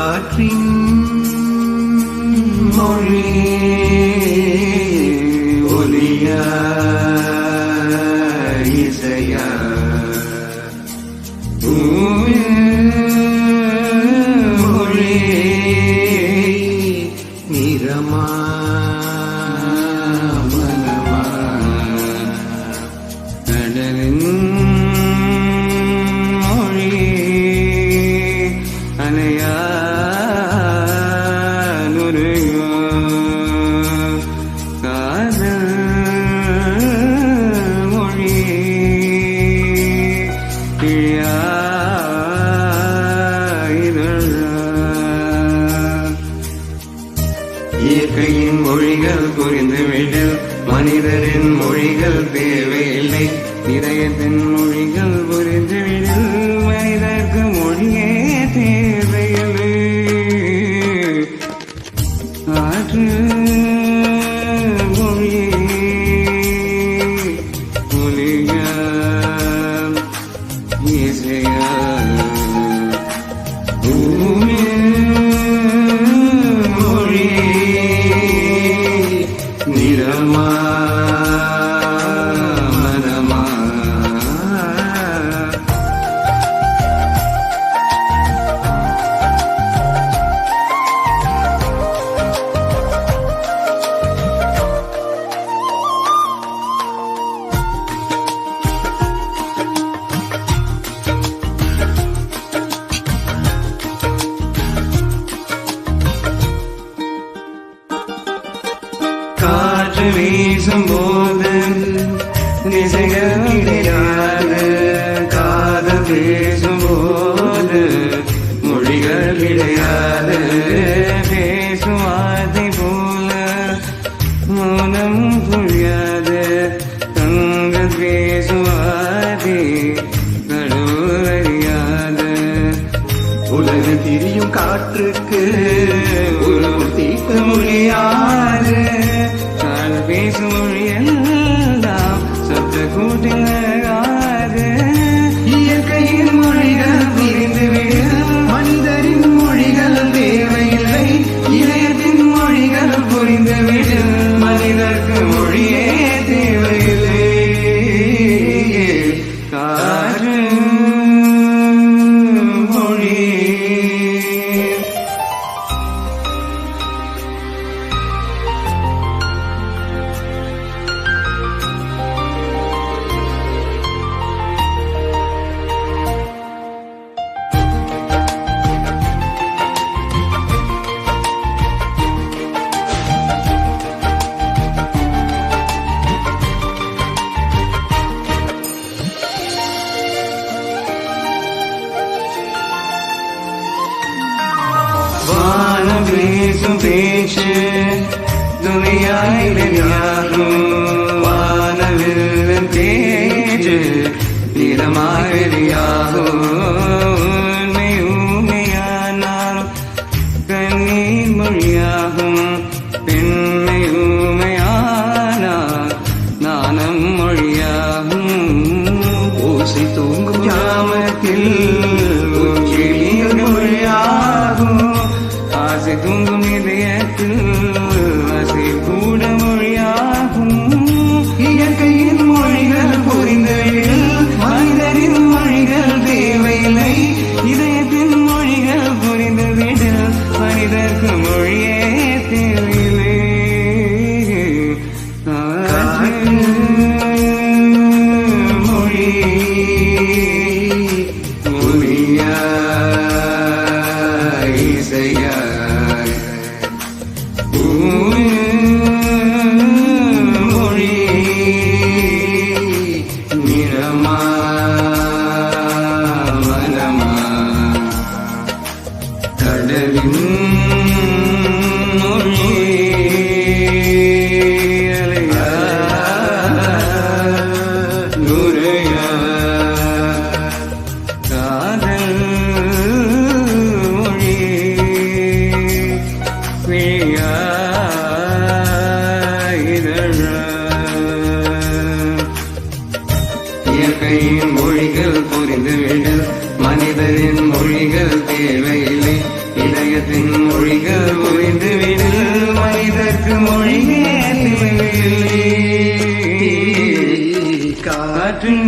காற்றின் மொழி ஒலியா இசையா மொழி நிறமா மனமா கடலின் மொழி அலையா நுரையோ காதல் மொழி கிழியா இயற்கையின் மொழிகள் புரிந்துவிடல் மனிதரின் மொழிகள் தேவையில்லை இதயத்தின் மொழிகள் புரிந்துவிடல் மனிதருக்கு மொழியே தேவையில்லை காற்று மொழியே ஒலியா இசையா நிறமா மனமா காற்று வீசும் போது திசைகள் கிடையாது காதல் பேசும் போது மொழிகள் கிடையாது பேசும் வார்த்தை போல மௌனம் புரியாது தங்கள் பேசும் வார்த்தை கடவுள் அறியாது உலக திரியும் காற்றுக்கு உறவு தீர்க்க முடியாது பேசும் மொழியெல்லாம் சப்த கூட்டினாது இயற்கையின் மொழிகள் புரிந்துவிட மனிதரின் மொழிகள் தேவையில்லை இதயத்தின் மொழிகள் புரிந்துவிட மனிதருக்கு மொழியே தேவையில்லை காற்று மொழி வானம் பேசும் பேச்சு துணியாயிலும் வானவில் பேச்சு நிறமாயிரியாகும் உண்மை ஊமையானால் கண்ணீர் மொழியாகும் பெண்மை ஊமையானால் நாணம் மொழியாகும் ஊசி தூங்கும் ஜாமத்தில் மொழியாகும் ஆசை தூங்கும் இதயத்தில் ஆசை கூட மொழியாகும் இயற்கையின் மொழிகள் புரிந்துவிடல் மனிதரின் மொழிகள் தேவையில்லை இதயத்தின் மொழிகள் புரிந்துவிடல் மனிதருக்கு மொழியே தேவையில்லை மொழி ஒலியா இசையா மொழி நிறமா மனமா கடலின் மொழி அலையா நுரையா காதல் மொழி இயற்கையின் மொழிகள் புரிந்துவிடல் மனிதரின் மொழிகள் தேவையில்லை இதயத்தின் மொழிகள் ஒழிந்துவிடு மனிதர்க்கு மொழியே தேவையில்லை காற்றின்